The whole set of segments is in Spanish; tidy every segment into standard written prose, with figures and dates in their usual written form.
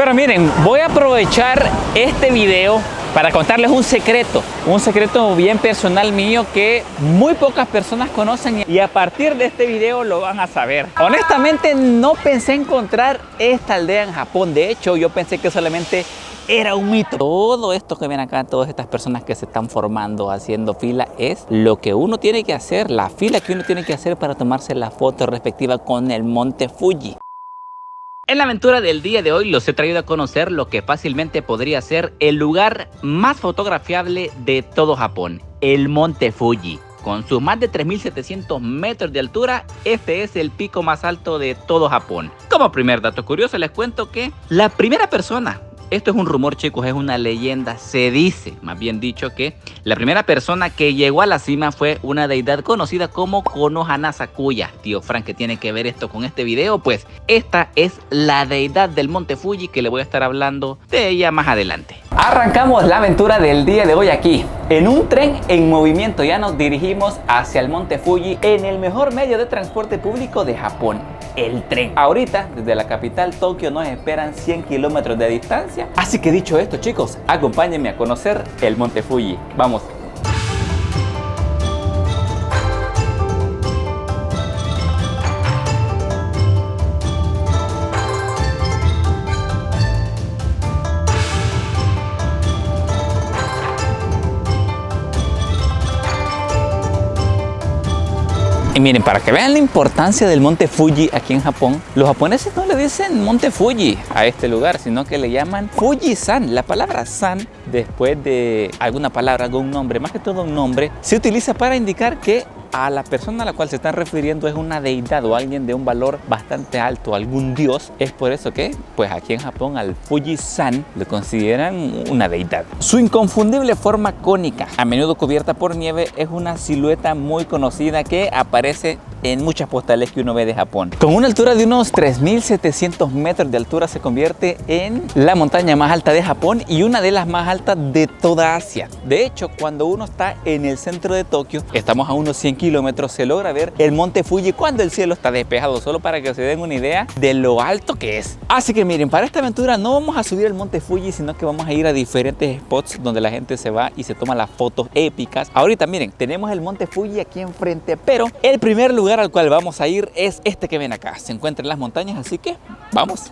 Pero miren, voy a aprovechar este video para contarles un secreto bien personal mío que muy pocas personas conocen y a partir de este video lo van a saber. Honestamente no pensé encontrar esta aldea en Japón, de hecho yo pensé que solamente era un mito. Todo esto que ven acá, todas estas personas que se están formando haciendo fila es lo que uno tiene que hacer, la fila que uno tiene que hacer para tomarse la foto respectiva con el monte Fuji. En la aventura del día de hoy los he traído a conocer lo que fácilmente podría ser el lugar más fotografiable de todo Japón, el monte Fuji. Con sus más de 3.700 metros de altura, este es el pico más alto de todo Japón. Como primer dato curioso les cuento que la primera persona, esto es un rumor chicos, es una leyenda, se dice, más bien dicho, que la primera persona que llegó a la cima fue una deidad conocida como Konohana Sakuya. Tío Frank, ¿qué tiene que ver esto con este video? Pues esta es la deidad del monte Fuji que le voy a estar hablando de ella más adelante. Arrancamos la aventura del día de hoy aquí, en un tren en movimiento. Ya nos dirigimos hacia el monte Fuji en el mejor medio de transporte público de Japón, el tren. Ahorita, desde la capital Tokio, nos esperan 100 kilómetros de distancia. Así que dicho esto, chicos, acompáñenme a conocer el monte Fuji. Vamos. Y miren, para que vean la importancia del monte Fuji aquí en Japón, los japoneses no le dicen monte Fuji a este lugar, sino que le llaman Fuji-san. La palabra san, después de alguna palabra, algún nombre, más que todo un nombre, se utiliza para indicar que a la persona a la cual se están refiriendo es una deidad o alguien de un valor bastante alto, algún dios. Es por eso que, pues aquí en Japón, al Fuji-san le consideran una deidad. Su inconfundible forma cónica, a menudo cubierta por nieve, es una silueta muy conocida que aparece en muchas postales que uno ve de Japón. Con una altura de unos 3.700 metros de altura se convierte en la montaña más alta de Japón y una de las más altas de toda Asia. De hecho, cuando uno está en el centro de Tokio, estamos a unos 100 kilómetros, se logra ver el monte Fuji cuando el cielo está despejado, solo para que se den una idea de lo alto que es. Así que miren, para esta aventura no vamos a subir el monte Fuji, sino que vamos a ir a diferentes spots donde la gente se va y se toma las fotos épicas. Ahorita miren, tenemos el monte Fuji aquí enfrente, pero el primer lugar al cual vamos a ir es este que ven acá. Se encuentra en las montañas, así que vamos.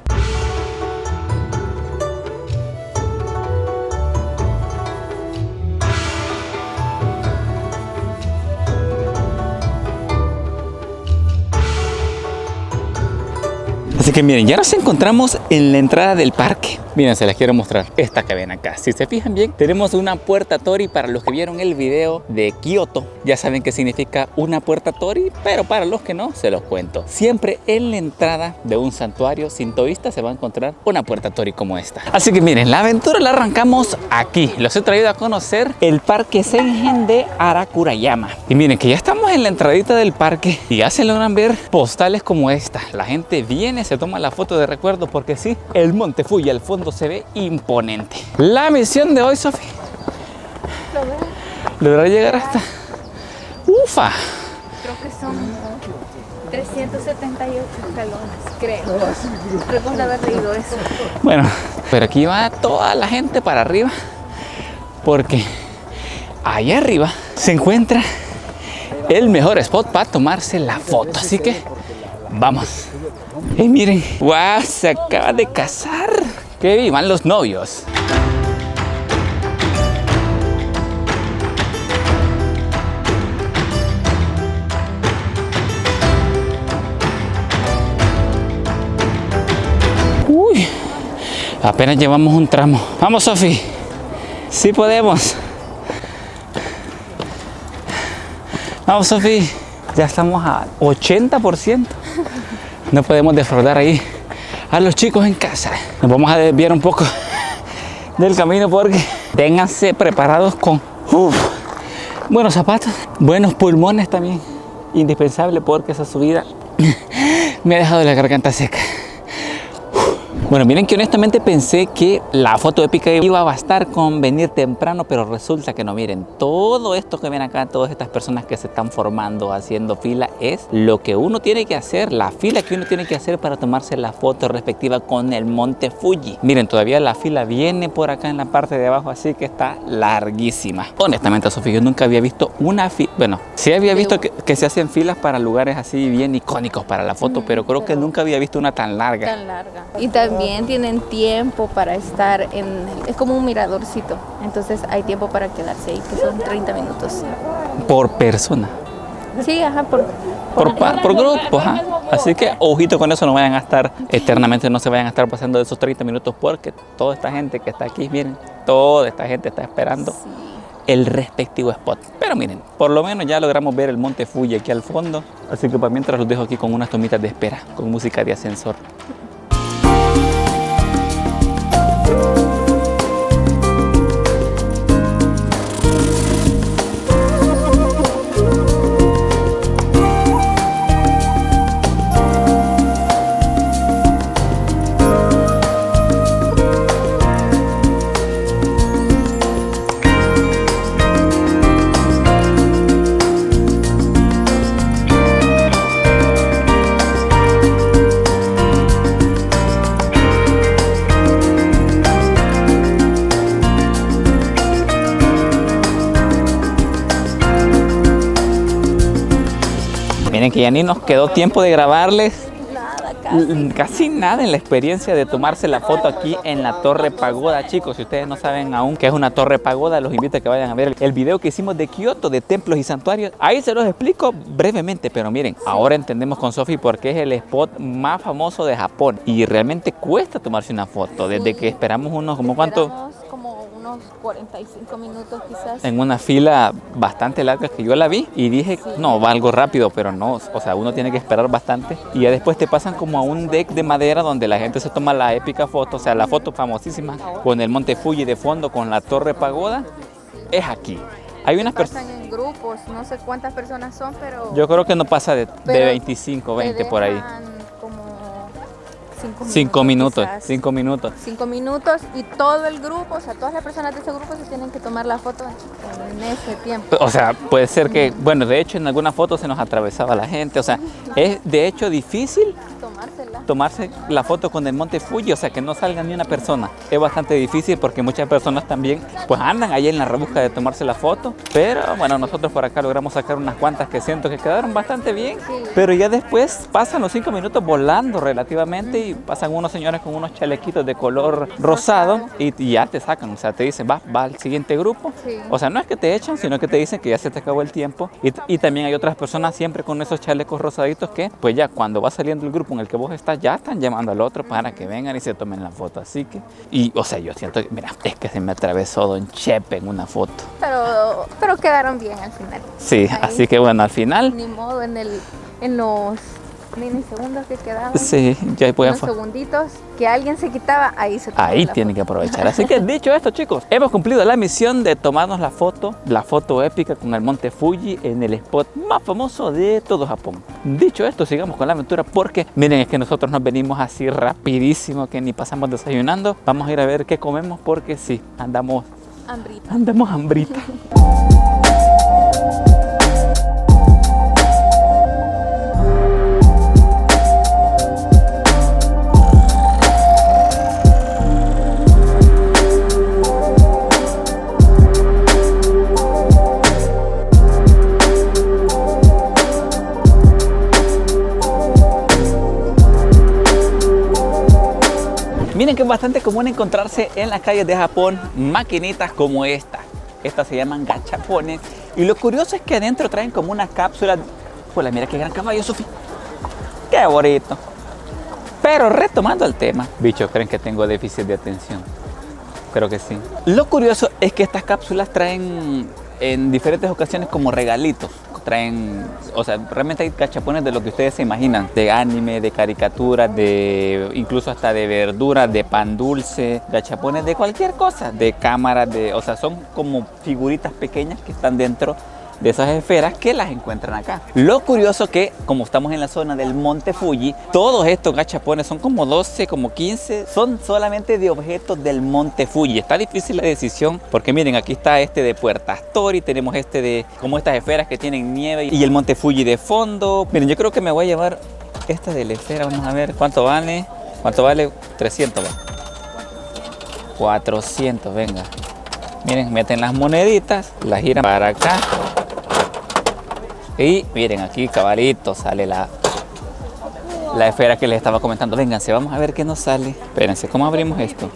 Así que miren, ya nos encontramos en la entrada del parque. Miren, se las quiero mostrar. Esta que ven acá. Si se fijan bien, tenemos una puerta Tori. Para los que vieron el video de Kioto, ya saben qué significa una puerta Tori, pero para los que no, se los cuento. Siempre en la entrada de un santuario sintoísta se va a encontrar una puerta Tori como esta. Así que miren, la aventura la arrancamos aquí. Los he traído a conocer el parque Sengen de Arakurayama. Y miren que ya estamos en la entradita del parque y ya se logran ver postales como esta. La gente viene, se toma la foto de recuerdo porque sí, el monte Fuji al fondo se ve imponente. La misión de hoy, Sofi, lograr llegar hasta... ¡Ufa! Creo que son 378 escalones, creo. Recuerdo haber leído eso. Bueno, pero aquí va toda la gente para arriba porque allá arriba se encuentra el mejor spot para tomarse la foto. Así que vamos. Y miren, ¡wow! Se acaba de casar. ¡Que vivan los novios! Uy, apenas llevamos un tramo. Vamos, Sofi. Sí podemos. Vamos, Sofi. Ya estamos a 80%. No podemos defraudar ahí a los chicos en casa. Nos vamos a desviar un poco del camino porque ténganse preparados con buenos zapatos, buenos pulmones también. Indispensable porque esa subida me ha dejado la garganta seca. Bueno, miren que honestamente pensé que la foto épica iba a bastar con venir temprano, pero resulta que no. Miren, todo esto que ven acá, todas estas personas que se están formando, haciendo fila, es lo que uno tiene que hacer, la fila que uno tiene que hacer para tomarse la foto respectiva con el monte Fuji. Miren, todavía la fila viene por acá en la parte de abajo, así que está larguísima. Honestamente, Sofía, yo nunca había visto una fila, bueno, sí había visto que se hacen filas para lugares así bien icónicos para la foto, pero creo que nunca había visto una tan larga. Tan larga. Y también tienen tiempo para estar es como un miradorcito, entonces hay tiempo para quedarse ahí, que son 30 minutos. Por persona. Sí, ajá, por grupo, ajá. Así que ojito con eso, no vayan a estar eternamente, no se vayan a estar pasando de esos 30 minutos, porque toda esta gente que está aquí, miren, toda esta gente está esperando el respectivo spot. Pero miren, por lo menos ya logramos ver el monte Fuji aquí al fondo, así que para mientras los dejo aquí con unas tomitas de espera, con música de ascensor. Miren que ya ni nos quedó tiempo de grabarles casi nada en la experiencia de tomarse la foto aquí en la Torre Pagoda. Chicos, si ustedes no saben aún qué es una Torre Pagoda, los invito a que vayan a ver el video que hicimos de Kioto, de templos y santuarios. Ahí se los explico brevemente, pero miren, ahora entendemos con Sofi por qué es el spot más famoso de Japón y realmente cuesta tomarse una foto, desde que esperamos unos, ¿como cuánto? 45 minutos quizás. En una fila bastante larga que yo la vi y dije, no, va algo rápido, pero no, o sea, uno tiene que esperar bastante y ya después te pasan como a un deck de madera donde la gente se toma la épica foto, o sea, la foto famosísima con el monte Fuji de fondo, con la Torre Pagoda, es aquí. Hay unas personas en grupos, no sé cuántas personas son, pero yo creo que no pasa de 25, 20 por ahí. 5 minutos. 5 minutos y todo el grupo, o sea, todas las personas de ese grupo se tienen que tomar la foto en ese tiempo. O sea, puede ser que, bueno, de hecho en alguna foto se nos atravesaba la gente, o sea, es de hecho difícil tomarse la foto con el monte Fuji, o sea, que no salga ni una persona. Es bastante difícil porque muchas personas también pues andan ahí en la rebusca de tomarse la foto, pero bueno, nosotros por acá logramos sacar unas cuantas que siento que quedaron bastante bien, pero ya después pasan los 5 minutos volando relativamente y pasan unos señores con unos chalequitos de color rosado y ya te sacan, o sea, te dicen, va al siguiente grupo. O sea, no es que te echan, sino que te dicen que ya se te acabó el tiempo y también hay otras personas siempre con esos chalecos rosaditos que pues ya cuando va saliendo el grupo en el que vos estás ya están llamando al otro para que vengan y se tomen la foto, así que, y o sea, yo siento que, mira, es que se me atravesó Don Chepe en una foto. Pero quedaron bien al final. Sí, ahí, así que bueno, al final. Ni modo, en los minisegundos que quedaban. Sí, ya voy a unos segunditos que alguien se quitaba, ahí se tomaba. Ahí tienen que aprovechar. Así que dicho esto, chicos, hemos cumplido la misión de tomarnos la foto épica con el monte Fuji en el spot más famoso de todo Japón. Dicho esto, sigamos con la aventura porque miren, es que nosotros nos venimos así rapidísimo que ni pasamos desayunando. Vamos a ir a ver qué comemos porque sí, andamos hambrita. Miren que es bastante común encontrarse en las calles de Japón maquinitas como esta. Estas se llaman gachapones. Y lo curioso es que adentro traen como una cápsula. Hola, mira qué gran caballo, Sofía. Qué bonito. Pero retomando el tema. Bichos, ¿creen que tengo déficit de atención? Creo que sí. Lo curioso es que estas cápsulas traen en diferentes ocasiones como regalitos. Traen, o sea, realmente hay gachapones de lo que ustedes se imaginan, de anime, de caricaturas, de incluso hasta de verduras, de pan dulce, gachapones de cualquier cosa, de cámaras, o sea, son como figuritas pequeñas que están dentro de esas esferas que las encuentran acá. Lo curioso que, como estamos en la zona del Monte Fuji, todos estos gachapones son como 12, como 15, son solamente de objetos del Monte Fuji. Está difícil la decisión porque miren, aquí está este de Puerta Story, tenemos este de como estas esferas que tienen nieve y el Monte Fuji de fondo. Miren, yo creo que me voy a llevar esta de la esfera, vamos a ver cuánto vale. ¿Cuánto vale? 300, va. 400, venga. Miren, meten las moneditas, las giran para acá. Y miren, aquí cabalito sale la esfera que les estaba comentando. Vénganse, vamos a ver qué nos sale. Espérense, ¿cómo abrimos esto?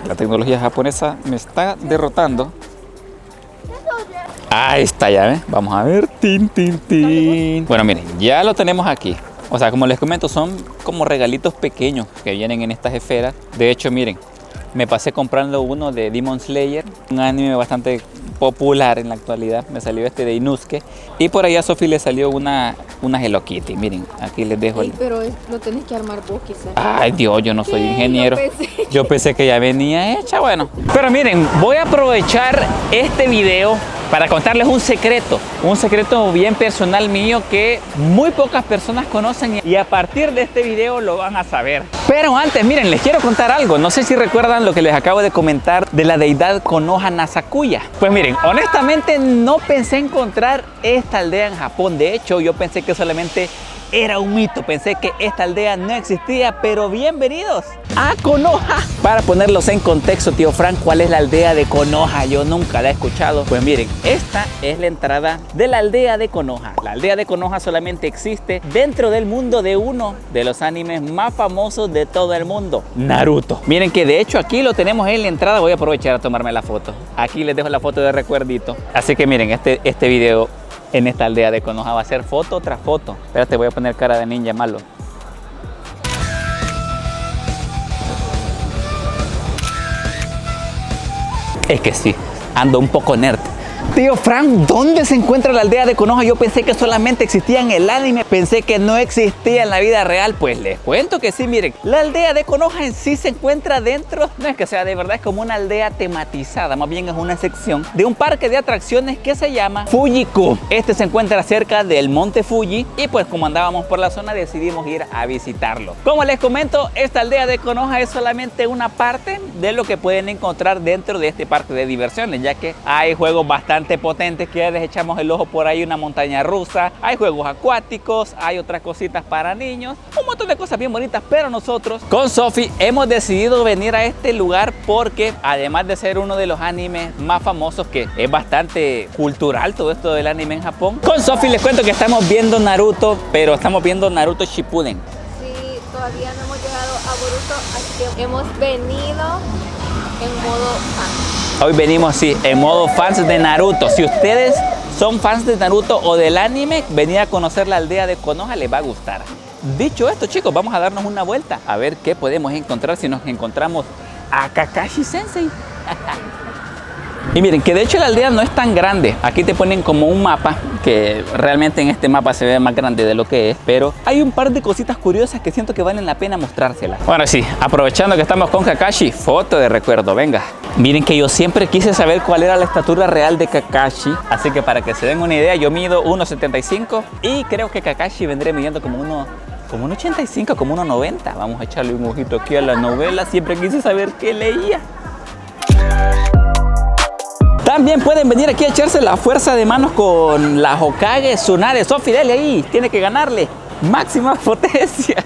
La tecnología japonesa me está derrotando. Ahí está, ya ven. Vamos a ver. Tin, tin, tin. Bueno, miren, ya lo tenemos aquí. O sea, como les comento, son como regalitos pequeños que vienen en estas esferas. De hecho, miren, me pasé comprando uno de Demon Slayer, un anime bastante popular en la actualidad. Me salió este de Inosuke. Y por ahí a Sophie le salió una Hello Kitty. Miren, aquí les dejo. Pero lo tenés que armar vos, quizás. Ay, Dios, yo no soy ingeniero. Yo pensé que ya venía hecha, bueno. Pero miren, voy a aprovechar este video para contarles un secreto bien personal mío que muy pocas personas conocen y a partir de este video lo van a saber. Pero antes, miren, les quiero contar algo. No sé si recuerdan lo que les acabo de comentar de la deidad Konoha Nasakuya. Pues miren, honestamente no pensé encontrar esta aldea en Japón. De hecho, yo pensé que solamente era un mito, pensé que esta aldea no existía, pero bienvenidos a Konoha. Para ponerlos en contexto, tío Frank, ¿cuál es la aldea de Konoha? Yo nunca la he escuchado. Pues miren, esta es la entrada de la aldea de Konoha. La aldea de Konoha solamente existe dentro del mundo de uno de los animes más famosos de todo el mundo, Naruto. Miren que de hecho aquí lo tenemos en la entrada. Voy a aprovechar a tomarme la foto. Aquí les dejo la foto de recuerdito. Así que miren, este video en esta aldea de Konoha va a ser foto tras foto. Espérate, voy a poner cara de ninja malo. Es que sí, ando un poco nerd. Tío Frank, ¿dónde se encuentra la aldea de Konoha? Yo pensé que solamente existía en el anime, pensé que no existía en la vida real. Pues les cuento que sí, miren, la aldea de Konoha en sí se encuentra dentro, no es que sea de verdad, es como una aldea tematizada, más bien es una sección de un parque de atracciones que se llama Fuji-Q. Este se encuentra cerca del monte Fuji y pues como andábamos por la zona decidimos ir a visitarlo. Como les comento, esta aldea de Konoha es solamente una parte de lo que pueden encontrar dentro de este parque de diversiones, ya que hay juegos bastante potentes que ya les echamos el ojo por ahí, una montaña rusa, hay juegos acuáticos, hay otras cositas para niños, un montón de cosas bien bonitas. Pero nosotros con Sophie hemos decidido venir a este lugar porque además de ser uno de los animes más famosos, que es bastante cultural todo esto del anime en Japón, con Sophie les cuento que estamos viendo Naruto, pero estamos viendo Naruto Shippuden. Sí, todavía no hemos llegado a Boruto, así que hemos venido en modo fan. Hoy venimos, sí, en modo fans de Naruto. Si ustedes son fans de Naruto o del anime, venir a conocer la aldea de Konoha les va a gustar. Dicho esto, chicos, vamos a darnos una vuelta a ver qué podemos encontrar si nos encontramos a Kakashi Sensei. Y miren, que de hecho la aldea no es tan grande. Aquí te ponen como un mapa, que realmente en este mapa se ve más grande de lo que es, pero hay un par de cositas curiosas que siento que valen la pena mostrárselas. Bueno, sí, aprovechando que estamos con Kakashi, foto de recuerdo, venga. Miren que yo siempre quise saber cuál era la estatura real de Kakashi, así que para que se den una idea, yo mido 1,75 y creo que Kakashi vendría midiendo como 1,85, como 1,90. Vamos a echarle un ojito aquí a la novela, siempre quise saber qué leía. También pueden venir aquí a echarse la fuerza de manos con la Hokage Tsunade. Sophie, dale ahí, tiene que ganarle máxima potencia.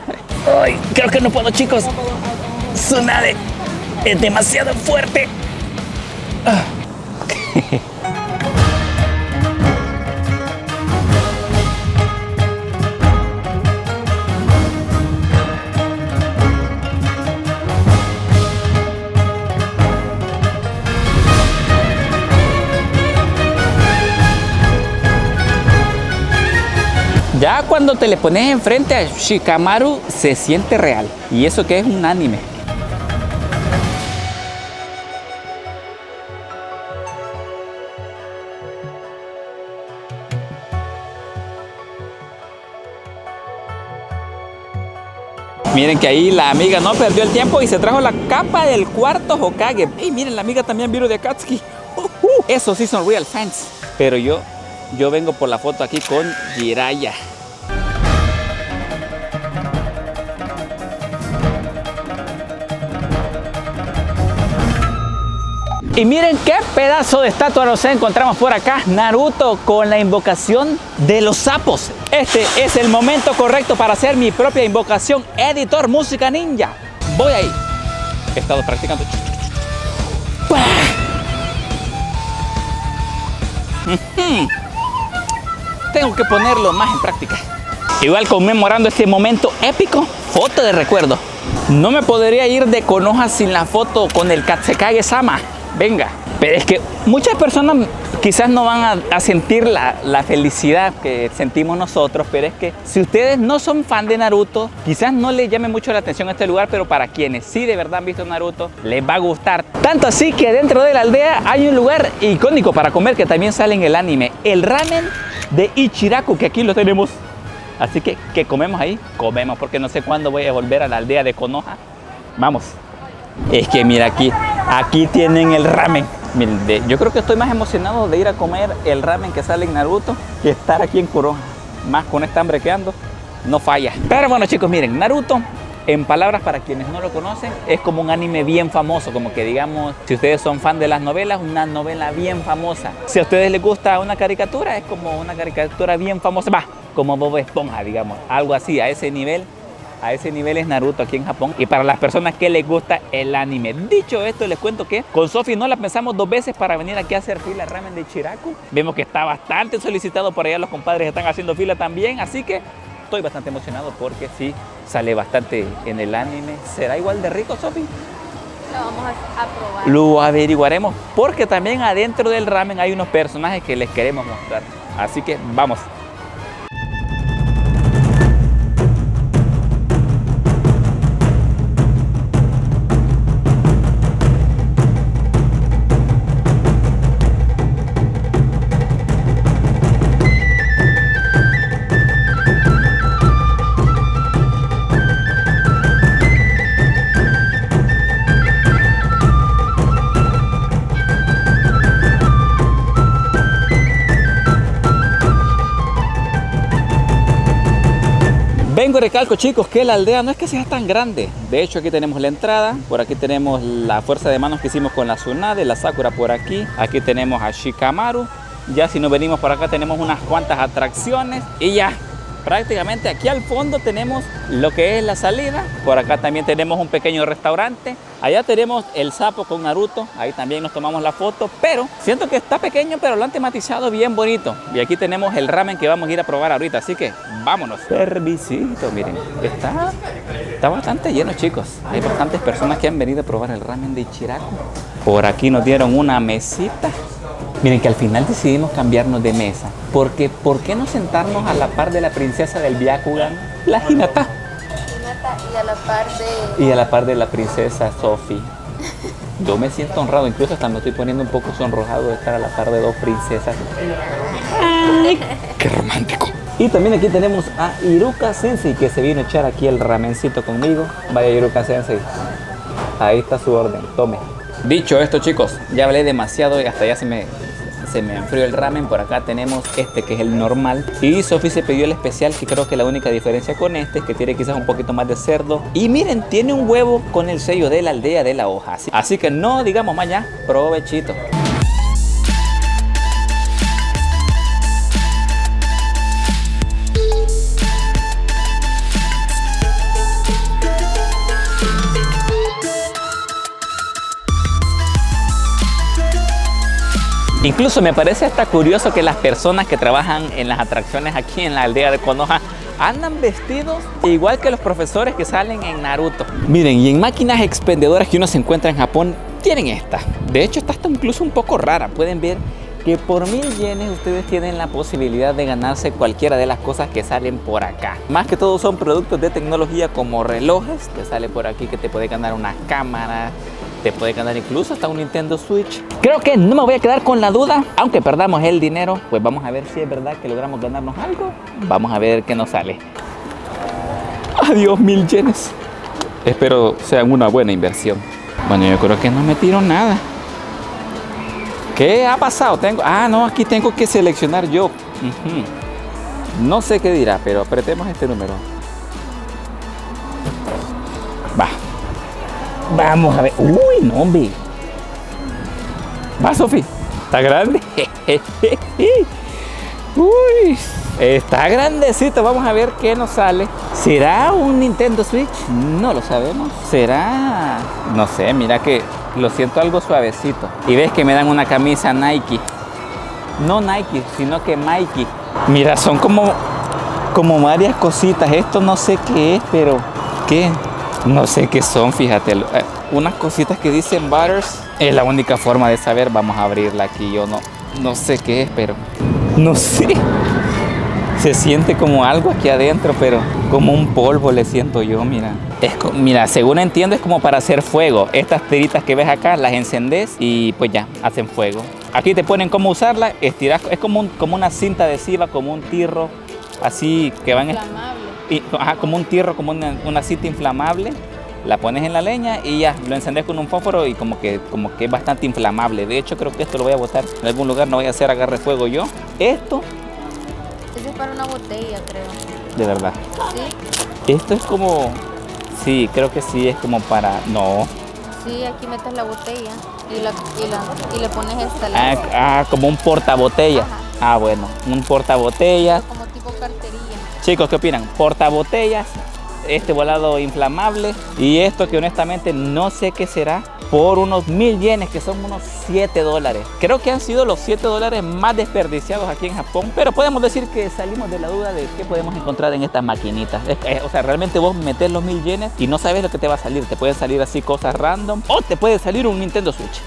Ay, creo que no puedo, chicos. Tsunade es demasiado fuerte. Ya cuando te le pones enfrente a Shikamaru se siente real. Y eso que es un anime. Miren que ahí la amiga no perdió el tiempo y se trajo la capa del cuarto Hokage. Y miren, la amiga también vino de Akatsuki. Esos sí son real fans. Pero yo vengo por la foto aquí con Jiraiya. Y miren qué pedazo de estatua nos encontramos por acá. Naruto con la invocación de los sapos. Este es el momento correcto para hacer mi propia invocación. Editor Música Ninja. Voy ahí. He estado practicando. Tengo que ponerlo más en práctica. Igual conmemorando este momento épico, foto de recuerdo. No me podría ir de Konoha sin la foto con el Katsekage-sama. Venga, pero es que muchas personas quizás no van a sentir la felicidad que sentimos nosotros, pero es que si ustedes no son fan de Naruto, quizás no les llame mucho la atención este lugar, pero para quienes sí de verdad han visto Naruto, les va a gustar. Tanto así que dentro de la aldea hay un lugar icónico para comer que también sale en el anime, el ramen de Ichiraku, que aquí lo tenemos. Así que comemos ahí, comemos, porque no sé cuándo voy a volver a la aldea de Konoha. Vamos. Es que mira aquí tienen el ramen. Miren, yo creo que estoy más emocionado de ir a comer el ramen que sale en Naruto que estar aquí en Konoha. Más con esta hambre que ando, no falla. Pero bueno chicos, miren, Naruto, en palabras para quienes no lo conocen, es como un anime bien famoso. Como que digamos, si ustedes son fan de las novelas, una novela bien famosa. Si a ustedes les gusta una caricatura, es como una caricatura bien famosa. Va, como Bob Esponja, digamos, algo así, a ese nivel. A ese nivel es Naruto aquí en Japón. Y para las personas que les gusta el anime. Dicho esto, les cuento que con Sofi no la pensamos dos veces para venir aquí a hacer fila al ramen de Ichiraku. Vemos que está bastante solicitado por allá. Los compadres están haciendo fila también. Así que estoy bastante emocionado porque sí sale bastante en el anime. ¿Será igual de rico, Sofi? Lo vamos a probar. Lo averiguaremos porque también adentro del ramen hay unos personajes que les queremos mostrar. Así que vamos. Vengo y recalco chicos que la aldea no es que sea tan grande. De hecho aquí tenemos la entrada, por aquí tenemos la fuerza de manos que hicimos con la Tsunade, la Sakura por aquí. Aquí tenemos a Shikamaru. Ya si nos venimos por acá tenemos unas cuantas atracciones y ya. Prácticamente aquí al fondo tenemos lo que es la salida. Por acá también tenemos un pequeño restaurante. Allá tenemos el sapo con Naruto. Ahí también nos tomamos la foto. Pero siento que está pequeño, pero lo han tematizado bien bonito. Y aquí tenemos el ramen que vamos a ir a probar ahorita. Así que vámonos. Servicito, miren. Está bastante lleno, chicos. Hay bastantes personas que han venido a probar el ramen de Ichiraku. Por aquí nos dieron una mesita. Miren que al final decidimos cambiarnos de mesa. Porque ¿por qué no sentarnos a la par de la princesa del Byakugan, la Hinata? Y a la par de la princesa Sophie. Yo me siento honrado, incluso hasta me estoy poniendo un poco sonrojado de estar a la par de dos princesas. ¡Ay, qué romántico! Y también aquí tenemos a Iruka Sensei, que se vino a echar aquí el ramencito conmigo. Vaya Iruka Sensei, ahí está su orden, tome. Dicho esto chicos, ya hablé demasiado y hasta ya se me enfrió el ramen. Por acá tenemos este que es el normal y Sophie se pidió el especial, que creo que la única diferencia con este es que tiene quizás un poquito más de cerdo. Y miren, tiene un huevo con el sello de la aldea de la hoja. Así que no digamos más ya, provechito. Incluso me parece hasta curioso que las personas que trabajan en las atracciones aquí en la aldea de Konoha andan vestidos igual que los profesores que salen en Naruto. Miren, y en máquinas expendedoras que uno se encuentra en Japón, tienen esta. De hecho, esta está incluso un poco rara. Pueden ver que por 1000 yenes ustedes tienen la posibilidad de ganarse cualquiera de las cosas que salen por acá. Más que todo son productos de tecnología como relojes. Te sale por aquí que te puede ganar una cámara. Te puede ganar incluso hasta un Nintendo Switch. Creo que no me voy a quedar con la duda. Aunque perdamos el dinero, pues vamos a ver si es verdad que logramos ganarnos algo. Vamos a ver qué nos sale. Adiós 1000 yenes. Espero sean una buena inversión. Bueno, yo creo que no me tiro nada. ¿Qué ha pasado? No, aquí tengo que seleccionar yo. No sé qué dirá, pero apretemos este número. Va. Vamos a ver. Uy, no, hombre. Va, Sofi. Está grande. Uy, está grandecito. Vamos a ver qué nos sale. ¿Será un Nintendo Switch? No lo sabemos. ¿Será? No sé, mira que lo siento algo suavecito. Y ves que me dan una camisa Nike. No Nike, sino que Mikey. Mira, son como varias cositas. Esto no sé qué es, pero ¿qué? No sé qué son, fíjate. Unas cositas que dicen Butters. Es la única forma de saber. Vamos a abrirla aquí. Yo no sé qué es, pero no sé. Se siente como algo aquí adentro, pero como un polvo le siento yo, mira. Mira, según entiendo es como para hacer fuego. Estas tiritas que ves acá las encendés y pues ya, hacen fuego. Aquí te ponen cómo usarla, estiras, es como una cinta adhesiva, como un tirro, así que van... Inflamable. Como un tirro, como una cinta inflamable. La pones en la leña y ya, lo encendés con un fósforo y como que es bastante inflamable. De hecho, creo que esto lo voy a botar en algún lugar, no voy a hacer agarre fuego yo. Esto... Ese es para una botella, creo. De verdad. Sí. Esto es como... Sí, creo que sí, es como para... No. Sí, aquí metes la botella y le pones esta. Como un portabotella. Ajá. Bueno, un portabotella. Como tipo cartería. Chicos, ¿qué opinan? Portabotellas, este volado inflamable y esto que honestamente no sé qué será, por unos 1000 yenes, que son unos $7. Creo que han sido los $7 más desperdiciados aquí en Japón, pero podemos decir que salimos de la duda de qué podemos encontrar en estas maquinitas. O sea, realmente vos metés los 1000 yenes y no sabes lo que te va a salir. Te pueden salir así cosas random o te puede salir un Nintendo Switch.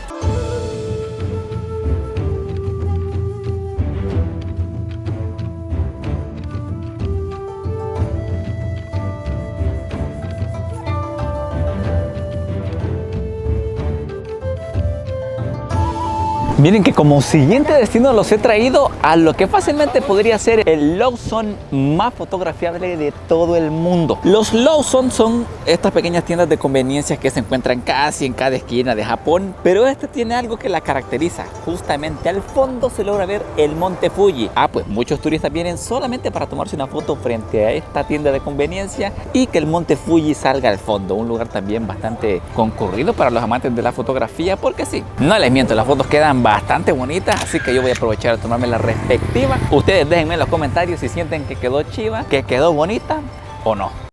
Miren que como siguiente destino los he traído a lo que fácilmente podría ser el Lawson más fotografiable de todo el mundo. Los Lawson son estas pequeñas tiendas de conveniencias que se encuentran casi en cada esquina de Japón, pero este tiene algo que la caracteriza. Justamente al fondo se logra ver el monte Fuji. Pues muchos turistas vienen solamente para tomarse una foto frente a esta tienda de conveniencia y que el monte Fuji salga al fondo. Un lugar también bastante concurrido para los amantes de la fotografía, porque sí, no les miento, las fotos quedan bastante bonitas, así que yo voy a aprovechar de tomarme la respectiva. Ustedes déjenme en los comentarios si sienten que quedó chiva, que quedó bonita o no.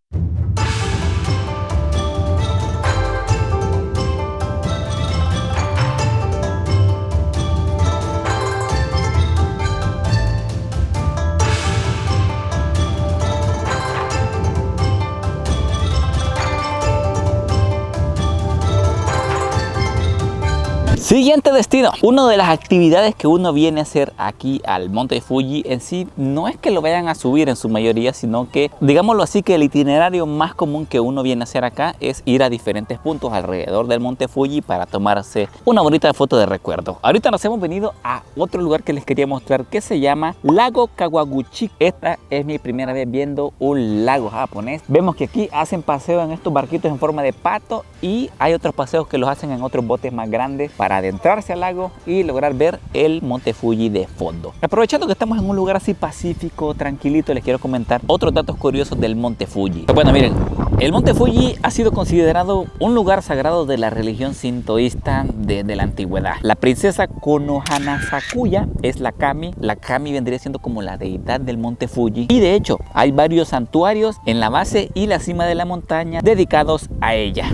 Siguiente destino. Una de las actividades que uno viene a hacer aquí al monte Fuji en sí no es que lo vayan a subir en su mayoría, sino que, digámoslo así, que el itinerario más común que uno viene a hacer acá es ir a diferentes puntos alrededor del monte Fuji para tomarse una bonita foto de recuerdo. Ahorita nos hemos venido a otro lugar que les quería mostrar, que se llama Lago Kawaguchi. Esta es mi primera vez viendo un lago japonés. Vemos que aquí hacen paseo en estos barquitos en forma de pato y hay otros paseos que los hacen en otros botes más grandes para adentrarse al lago y lograr ver el monte Fuji de fondo. Aprovechando que estamos en un lugar así pacífico, tranquilito, les quiero comentar otros datos curiosos del monte Fuji. Bueno, miren, el monte Fuji ha sido considerado un lugar sagrado de la religión sintoísta desde la antigüedad. La princesa Konohana Sakuya es la Kami. La Kami vendría siendo como la deidad del monte Fuji y de hecho hay varios santuarios en la base y la cima de la montaña dedicados a ella.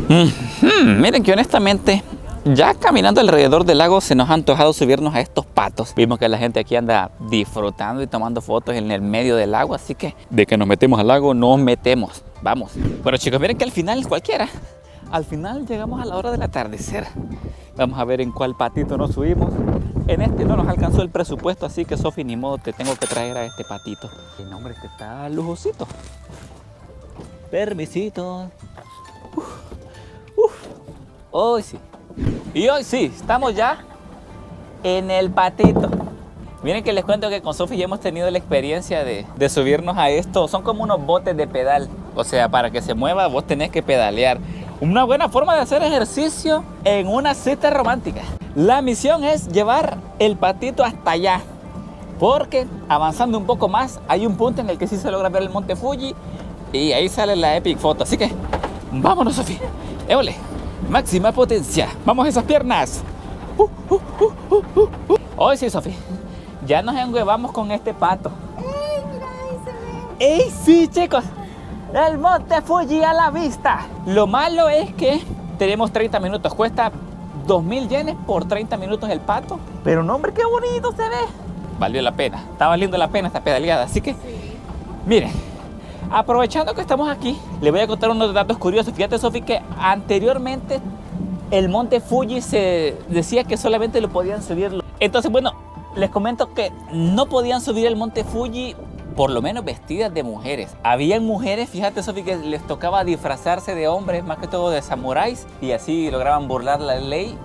Miren que honestamente, ya caminando alrededor del lago se nos ha antojado subirnos a estos patos. Vimos que la gente aquí anda disfrutando y tomando fotos en el medio del lago, así que de que nos metemos al lago, nos metemos. Vamos. Bueno chicos, miren que al final al final llegamos a la hora del atardecer. Vamos a ver en cuál patito nos subimos. En este no nos alcanzó el presupuesto, así que Sofi, ni modo, te tengo que traer a este patito. El nombre este está lujosito. Permisito. Hoy sí. Y hoy sí, estamos ya en el patito. Miren que les cuento que con Sofi ya hemos tenido la experiencia de subirnos a esto. Son como unos botes de pedal. O sea, para que se mueva vos tenés que pedalear. Una buena forma de hacer ejercicio en una cita romántica. La misión es llevar el patito hasta allá. Porque avanzando un poco más, hay un punto en el que sí se logra ver el monte Fuji. Y ahí sale la epic foto. Así que, vámonos, Sofía. Éole, máxima potencia. Vamos a esas piernas. Hoy sí, Sofía. Ya nos enguevamos con este pato. ¡Ey, mira, ahí se ve! ¡Ey, sí, chicos! El monte Fuji a la vista. Lo malo es que tenemos 30 minutos. Cuesta 2.000 yenes por 30 minutos el pato. Pero no, hombre, qué bonito se ve. Valió la pena. Está valiendo la pena esta pedaleada. Así que, miren, aprovechando que estamos aquí, les voy a contar unos datos curiosos. Fíjate, Sofi, que anteriormente el monte Fuji se decía que solamente lo podían subir. Entonces, bueno, les comento que no podían subir el monte Fuji, por lo menos vestidas de mujeres. Habían mujeres, fíjate, Sofi, que les tocaba disfrazarse de hombres, más que todo de samuráis, y así lograban burlar la ley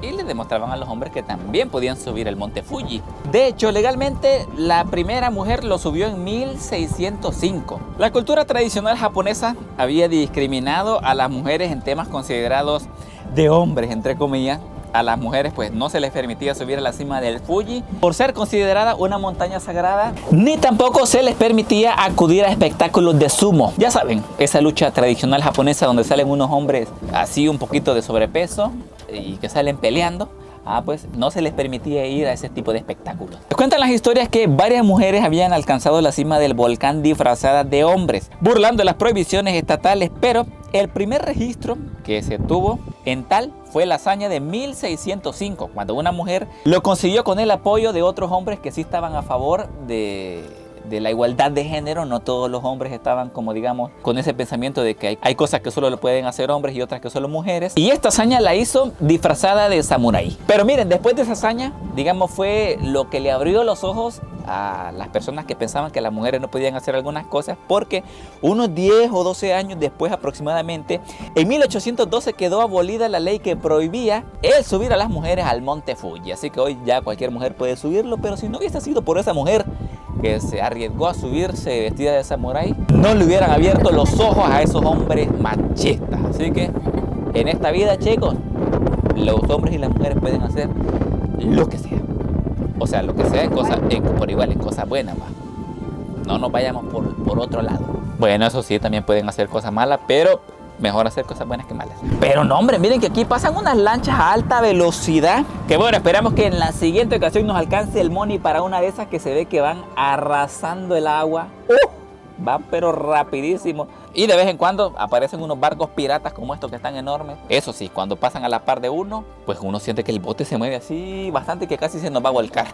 y les demostraban a los hombres que también podían subir el monte Fuji. De hecho, legalmente la primera mujer lo subió en 1605. La cultura tradicional japonesa había discriminado a las mujeres en temas considerados de hombres, entre comillas. A las mujeres pues no se les permitía subir a la cima del Fuji por ser considerada una montaña sagrada, ni tampoco se les permitía acudir a espectáculos de sumo. Ya saben, esa lucha tradicional japonesa donde salen unos hombres así un poquito de sobrepeso y que salen peleando. Pues no se les permitía ir a ese tipo de espectáculos. Les cuentan las historias que varias mujeres habían alcanzado la cima del volcán disfrazadas de hombres, burlando las prohibiciones estatales, pero el primer registro que se tuvo en tal fue la hazaña de 1605, cuando una mujer lo consiguió con el apoyo de otros hombres que sí estaban a favor de la igualdad de género. No todos los hombres estaban, como digamos, con ese pensamiento de que hay cosas que solo lo pueden hacer hombres y otras que solo mujeres. Y esta hazaña la hizo disfrazada de samurái. Pero miren, después de esa hazaña, digamos, fue lo que le abrió los ojos a las personas que pensaban que las mujeres no podían hacer algunas cosas, porque unos 10 o 12 años después aproximadamente, en 1812 quedó abolida la ley que prohibía el subir a las mujeres al monte Fuji. Así que hoy ya cualquier mujer puede subirlo, pero si no hubiese sido por esa mujer que se arriesgó a subirse vestida de samurái, no le hubieran abierto los ojos a esos hombres machistas. Así que en esta vida, chicos, los hombres y las mujeres pueden hacer lo que sea. O sea, lo que sea en cosas, por igual, en cosas buenas, va. No nos vayamos por otro lado. Bueno, eso sí, también pueden hacer cosas malas, pero mejor hacer cosas buenas que malas. Pero no, hombre, miren que aquí pasan unas lanchas a alta velocidad. Que bueno, esperamos que en la siguiente ocasión nos alcance el money para una de esas que se ve que van arrasando el agua. Van pero rapidísimo. Y de vez en cuando aparecen unos barcos piratas como estos que están enormes. Eso sí, cuando pasan a la par de uno, pues uno siente que el bote se mueve así bastante, que casi se nos va a volcar.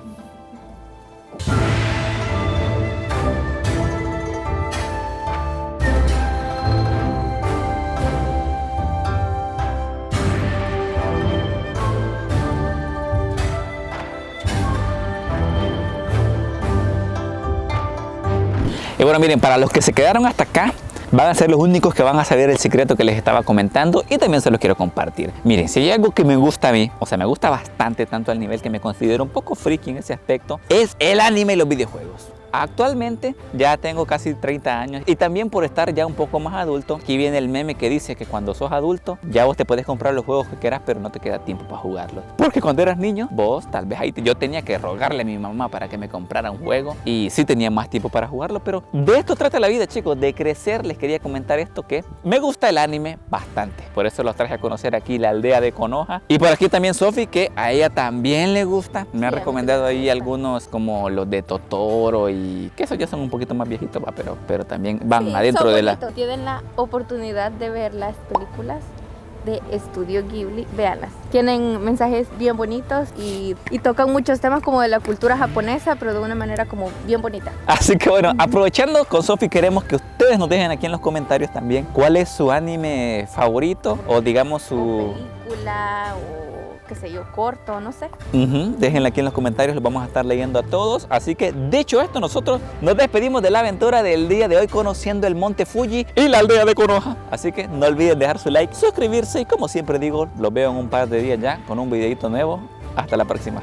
Y bueno, miren, para los que se quedaron hasta acá, van a ser los únicos que van a saber el secreto que les estaba comentando, y también se los quiero compartir. Miren, si hay algo que me gusta a mí, o sea, me gusta bastante, tanto al nivel que me considero un poco friki en ese aspecto, es el anime y los videojuegos. Actualmente ya tengo casi 30 años y también por estar ya un poco más adulto, aquí viene el meme que dice que cuando sos adulto ya vos te puedes comprar los juegos que quieras, pero no te queda tiempo para jugarlos. Porque cuando eras niño, vos tal vez ahí yo tenía que rogarle a mi mamá para que me comprara un juego y sí tenía más tiempo para jugarlo, pero de esto trata la vida, chicos, de crecer. Les quería comentar esto, que me gusta el anime bastante, por eso los traje a conocer aquí la aldea de Konoha. Y por aquí también Sofi, que a ella también le gusta, me ha recomendado ahí algunos como los de Totoro y que esos ya son un poquito más viejitos, pero también van adentro de la... Tienen la oportunidad de ver las películas de Estudio Ghibli, véanlas. Tienen mensajes bien bonitos y tocan muchos temas como de la cultura japonesa, pero de una manera como bien bonita. Así que bueno, aprovechando con Sofi, queremos que ustedes nos dejen aquí en los comentarios también cuál es su anime favorito, o digamos su... O película, o qué sé yo, corto, no sé. Déjenla aquí en los comentarios, los vamos a estar leyendo a todos. Así que, dicho esto, nosotros nos despedimos de la aventura del día de hoy, conociendo el monte Fuji y la aldea de Konoha. Así que no olviden dejar su like, suscribirse y, como siempre digo, los veo en un par de días ya con un videito nuevo. Hasta la próxima.